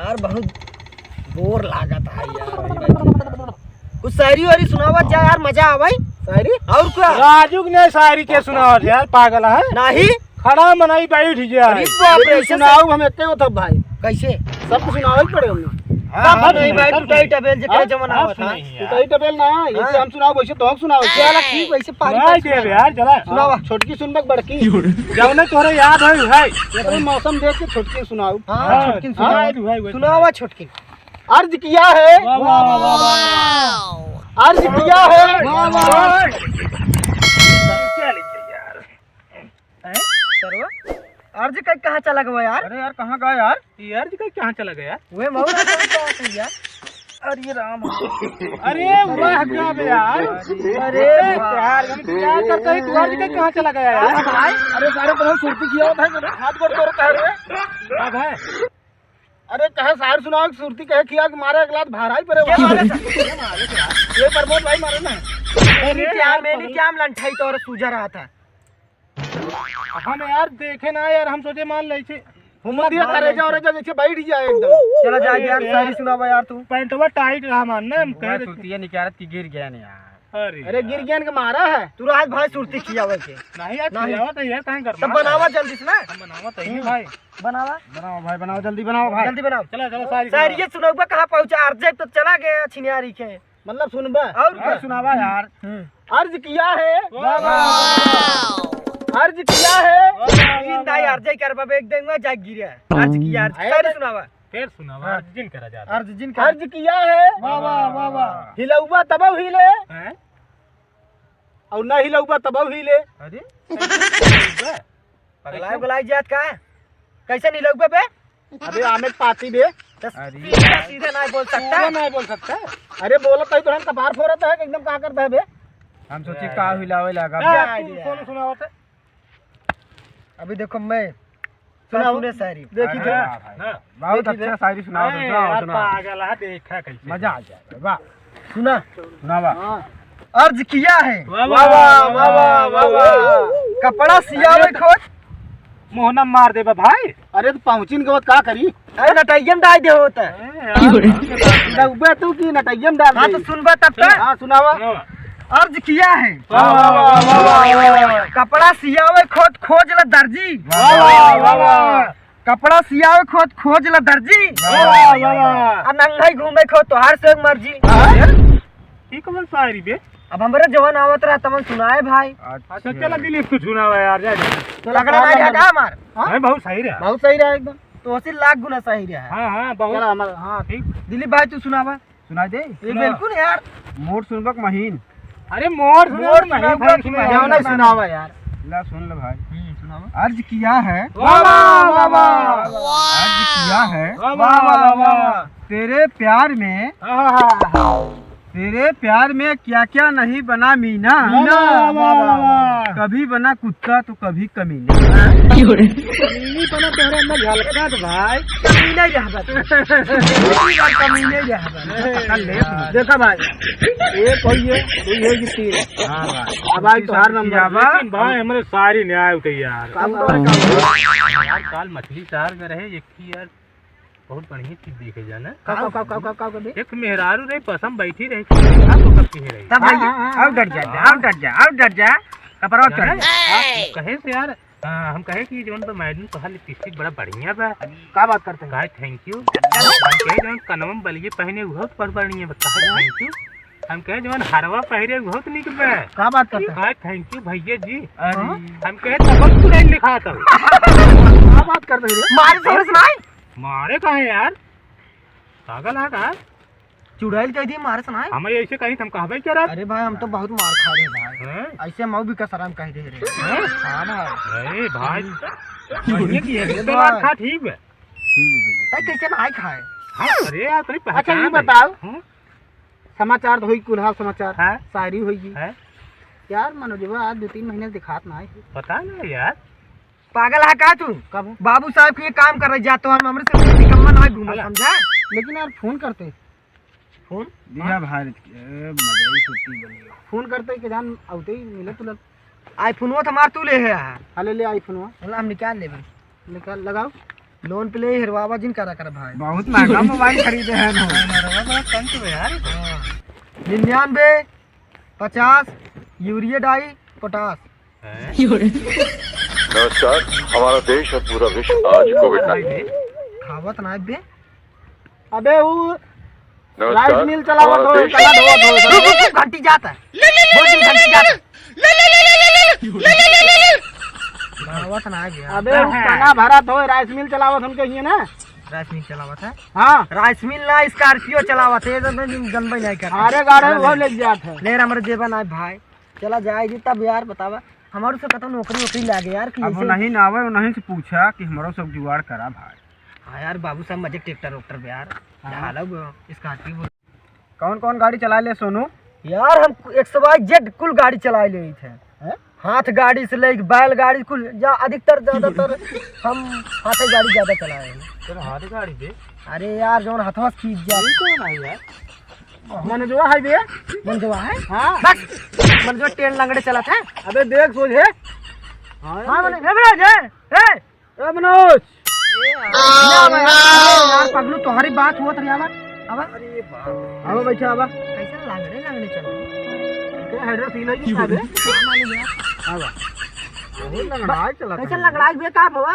यार बहुत बोर लागत है यार। कुछ शायरी वारी सुनावत जा यार, मजा आवाई शायरी। और क्या राजू ने शायरी के सुनावत यार, पागल है नहीं खड़ा मनाई बैठ जा। सुनाओ हम एके हो तब भाई, कैसे सब सुनावे पड़े हमने। सब नहीं भाई, टूटाई टबेल जे करे जमाना आवत था। टूटाई टबेल ना ऐसे हम सुनाओ, वैसे तो हम सुनाओ। चला ठीक वैसे पारी दे यार, चला सुनावा। छोटकी सुनबक बड़की जाओ ना, तोरे याद है भाई। ये मौसम देख के छोटकी सुनाओ। हां छोटकी सुनावा छोटकी। अर्ज किया है, अर्ज किया है, अर्ज कहीं कहाँ चला गया यार? अरे यार कहाँ गया यार? ये अर्ज कहाँ चला गया? वे मौला यार। अरे राम, अरे वाह क्या बे यार। अरे यार हम प्यार करते ही तू अर्ज कहाँ चला गया यार? अरे सारे तो सुरती किया होता है, हाथ गोड़ तोड़ कह रहे अब है। अरे कहे शायर सुनाओ, सुरती कहे किया कि मारे अगला भारा ही पड़े। ये प्रमोद भाई मारे ना। मैंने क्या लंठाई तो और सूझा रहा था। हम यार देखे ना यार, हम सोचे मान ले छे हुमदिया करे जा और जैसे बैठ जाए एकदम। चला जा यार, शायरी सुनावा यार तू। पैंटवा टाइट रहा मानने हम कह रहे सुरती निकालत की गिर गया ने यार। अरे अरे गिर गया के मारा है तू राज भाई सुरती किया वैसे नहीं यार, खिलावा तो यार कहां करना। तब बनावा जल्दी से ना, हम बनावा तो ही भाई। बनावा बनाओ भाई, बनाओ जल्दी बनाओ भाई, जल्दी बनाओ। चला चला शायरी ये सुनाऊबा कहां पहुंचा? अर्ज तो चला गया छिनियारी के। मतलब सुनबा और क्या सुनावा यार। अर्ज किया है, अर्ज किया है, जिंदा यार जय कर बाबे एक दिन में जाग गिरा। अर्ज किया, अर्ज शायरी सुनावा। फिर सुनावा, जिन करा जाता। अर्ज जिन का अर्ज किया है, वाह वाह वाह वाह। हिलौबा तब हिले हैं? और न हिलौबा तब हिले। अरे पगलाई गलाई जात का कैसे नहीं लोग बे? अबे आमिर पाती बे, सीधे नहीं बोल सकता। नहीं बोल सकता। अरे बोलत है तो हम कपार फोड़त है एकदम, का करता है बे? हम सोची का हिलावे लगा। कौन सुनावत है? अभी देखो मैं सुने शायरी देखी थे, बहुत अच्छा शायरी सुनाओ। सुनाओ पागल है, देखा कैसे मजा आ जाएगा। वाह सुना सुनावा। अर्ज किया है, वाह वाह वाह वाह वाह वाह। कपड़ा सियावे खोज मोहना मार दे भाई। अरे तो पहुंचिन के बाद का करी? अरे नटाइयम डाल दे होता है। डूबे तू की नटैयम डाल। हाँ तो सुनबा तब तक। हाँ सुनावा। अर्ज किया है, वाह वाह वाह वाह वाह। कपड़ा सियावे खोज खोज ल दर्जी। वाह वाह वाह वाह। कपड़ा सियावे खोज खोज ल दर्जी। वाह वाह वाह वाह। आ नंगाई घूमे खो तोहार से मर्जी। ठीक है शायरी बे। अब हमारे जवान आवत रहा तमन सुनाए भाई। अच्छा चला दिलीप तू सुनावा यार, जा जा। लगड़ा ना रहा का हमार? है बहुत सही रहा। बहुत सही रहा एकदम। तो 80 लाख गुना सही रहा है। हां हां बहुत। चला हमारा। हाँ ठीक। दिलीप भाई तू सुनावा। सुना दे। ये बिल्कुल यार मोर सुनबक महीन। अरे मोर मोर सुनावा, जाओ ना सुनावा यार। ला सुन ले भाई। सुनावा। अर्ज किया है, वाह वाह वाह वाह। अर्ज किया है, वाह वाह वाह वाह। तेरे प्यार में, तेरे प्यार में क्या क्या नहीं बना मीना। कभी बना कुत्ता तो कभी कमीना। कमीनी बना तोरे अंदर झलका दे भाई। कमी नहीं रहा कमी नहीं रहा। देखा भाई, एक होई है, दो है कि तीन। हां भाई अब आई तो हर नंबर भाई हमरे सारी न्याय उठे यार। यार काल मछली शहर में रहे एक ही यार, बहुत बढ़िया चीज देखे जाना। एक मेहरारू रही पसम बैठी रही, आपको कब कहे रही? तब भाई अब डर जा कपड़ा चढ़ कहे से यार हम कहे कि जोन तो मैडम तो हाल लिपस्टिक बड़ा बढ़िया बा। का बात करते हैं? कहे थैंक यू। हम कहे जोन कनम बलिए पहने बहुत बढ़िया बा, कहे थैंक यू। हम कहे जोन हरवा पहरे बहुत निक बा। का बात करते हैं? कहे थैंक यू भैया जी। हम कहे तब तू नहीं लिखा था। का बात करते हैं? मार जोर सुनाई। मारे कहे यार, पागल है का? चुड़ैल कह दी मारे सुनाई। हमें ऐसे कहीं हम कहबे क्या? अरे भाई हम तो बहुत मार खा रहे भाई। हैं? ऐसे मऊ भी कसराम कह दे रहे। हैं? हां भाई। अरे भाई बढ़िया की है, तो बात खा ठीक है। ए कैसे ना आई खाए? अरे यार तेरी अच्छा पहचान ये बताओ, है। समाचार तो हुई कुल्हा समाचार है? शायरी हुई है? यार मनोजवा आज 2-3 महीने से दिखात ना है। पता नहीं यार। पागल है का तू? कब? बाबू साहब के काम कर रहे जाते हो, हम हमरे से निकम्मा ना घूमा समझा। लेकिन यार फोन करते फोन दिया भारत की मजा ही छुट्टी बनी। फोन करते कि जान आउते ही मिले तुरंत। आईफोन वो हमार तू ले है। हाले ले आईफोन हम निकाल लेबे। निकाल लगाओ। लोन पे ले हिरवावा जिन करा कर भाई। बहुत महंगा मोबाइल खरीदे हैं ना। बड़ा कम तो है यार। 99 50 यूरिया डाई पोटास। नमस्कार, हमारा देश और पूरा विश्व आज कोविड खावत ना बे। अबे वो राइस नमस्कार, मिल चलावत हो, हमारा देश कला ढोवत हो। घंटी जाता है, बहुत दिन घंटी जाता है। खावत ना गया। अबे वो कला भरत हो, राइस मिल चलावत हमके हिये ना। राइस मिल चलावत है। हाँ राइस मिल ना स्कॉर्पियो चलावत है। जनबई नहीं कर। अरे गाड़ी वो ले जात है। ले हमरे जेबा ना भाई। चला जाएगी तब यार बतावा। हमारे से कतौ नौकरी लागे यार कि अब नहीं ना आवे, नहीं से पूछा कि हमारो सब जुगाड़ करा भाई। हाँ यार बाबू साहब मजे ट्रैक्टर वोक्टर यार। स्कॉर्पियो कौन कौन गाड़ी चला ले सोनू? यार हम 100 कुल गाड़ी चला ले थे। हाथ गाड़ी से लेके बैल गाड़ी कुल अधिकतर ज्यादातर हम हाथे गाड़ी ज्यादा चलाए हैं। हाथ गाड़ी दे। अरे यार जो हथवा खींच जाए कौन है यार? मन जो है बे। मन जो है हाँ बस मन जो ट्रेन लंगड़े चला था। अबे देख सोझे। हाँ मैंने ए मनोज यार पगलू तुम्हारी बात हुआ था यार। अब अब बैठा अब कैसे लंगड़े चल हेडर सीन है कि साबे अब वो लंगड़ा चला कैसे लंगड़ाई बे का हुआ।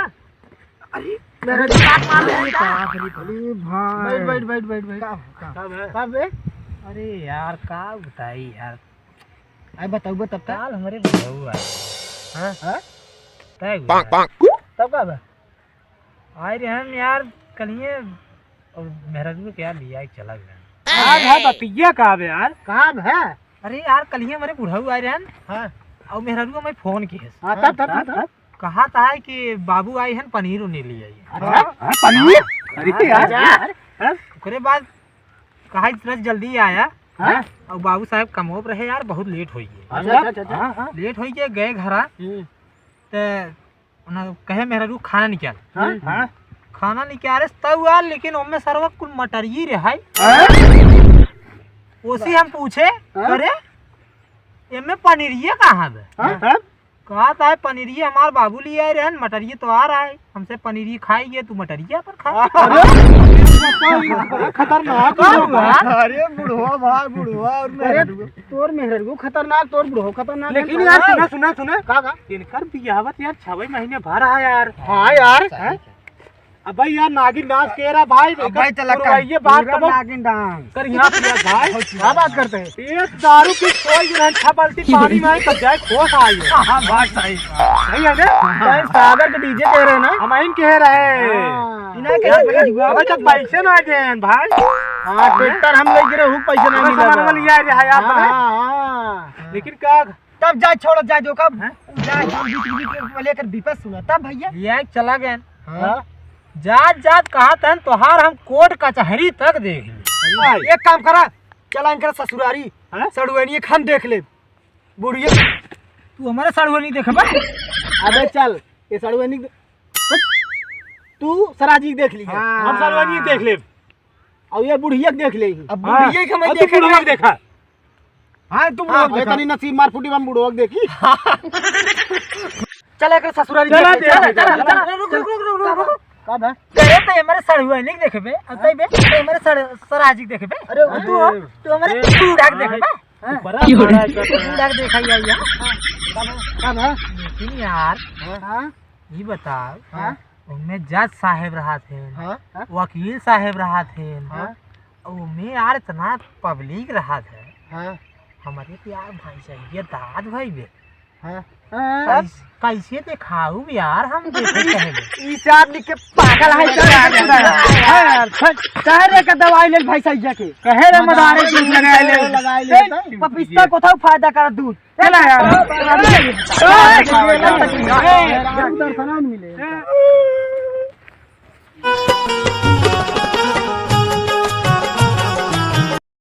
अरे मेरे बात मार रही का। अरे भाई बैठ बैठ बैठ बैठ कब बे? अरे यार का बताई यार। आई बताओ तब तक काल हमारे बहू आई। हां तय तब कब? आए रहे हम यार कलिए और मेहराज को क्या लिया चला गया। कहां है बतिया कहां बे यार? कहां है? अरे यार कलिए हमारे बुढ़ऊ आए रहे। हां और मेहराज को मैं फोन किए। हां तब कहा था कि बाबू आए हैं पनीर उन्हें ले आइए। अच्छा पनीर? अरे यार उसके बाद कहा इतना जल्दी आया। हां और बाबू साहब कमोब रहे यार बहुत लेट हो गए। अच्छा लेट हो गए गए घरा तो उन्हें कहे मेहरारू खाना निकाल। हां खाना निकाले तब यार लेकिन उनमें सरवा कुल मटरिये रहा। उसी हम पूछे अरे इनमें पनीरिये कहाँ है। कहा था पनीरिये हमारे बाबू लिए आए रहे मटरिये तो आ रहा है हमसे पनीरिये खाएंगे तू मटरिया पर खा। खतरनाक। अरे बुढ़वा भाई बुढ़वा और अरे तोर मेहर को खतरनाक, तोर बुढ़ो खतरनाक। लेकिन यार सुना सुना का इनकर बियाहत यार 6 महीने भर रहा यार। हाँ यार अब भाई यार नागिन डांस के रहा भाई। भाई चला ये बात कबो नागिन डांस कर यहाँ पे यार भाई क्या बात करते हैं? एक दारू की कोई जो है 6 बाल्टी पानी में कब जाए खोस आई है। हाँ बात सही नहीं है ना सागर के डीजे कह रहे ना हम इन कह रहे इन्हें कैसे जुआ अबे जब पैसे ना दें भाई। हाँ ट्रैक्टर हम ले गिरे हूँ पैसे नहीं मिला सामान लिया रहा यार हाँ लेकिन क्या तब जाए छोड़ जाए जो कब जाए बीच लेकर विपस सुना तब भैया लिया चला गया। हाँ जात जात कहा था तोहार हम कोर्ट कचहरी तक देख ली। एक काम करा चला इनकर ससुरारी सड़ुआनी हम देख ले बुढ़िया। तू हमारे सड़ुआनी देख बा। अबे चल ये सड़ुआनी तू सराजी देख ली हम सड़ुआनी देख ले और ये बुढ़िया देख ले। अब बुढ़िया के मैं देख बुढ़वा देखा। हाँ तुम लोग तनी नसीब मार फुटी हम बुढ़वा देखी। चला कर ससुरारी चला रुक कब है? करे तो हमारे सड़ुआनी देखबे अतई बे हमारे सराजी देखबे। अरे तू हमारे बूढ़ा देखबे बूढ़ा देखा यार। कब है? लेकिन यार हाँ ये बताओ हाँ उनमें जज साहेब रहा थे हाँ वकील साहेब रहा थे हाँ उनमें यार इतना पब्लिक रहा था। हाँ हमारे तो यार भाई चाहिए दाद भाई बे हाँ कैसे दिखाऊ यार हम देखे इस आदमी के पागल है शहर का दवाई ले भाई सही जाके कहे रे मदारे दूध लगा ले पपिस्ता को था फायदा कर दूध चला यार दर्शन मिले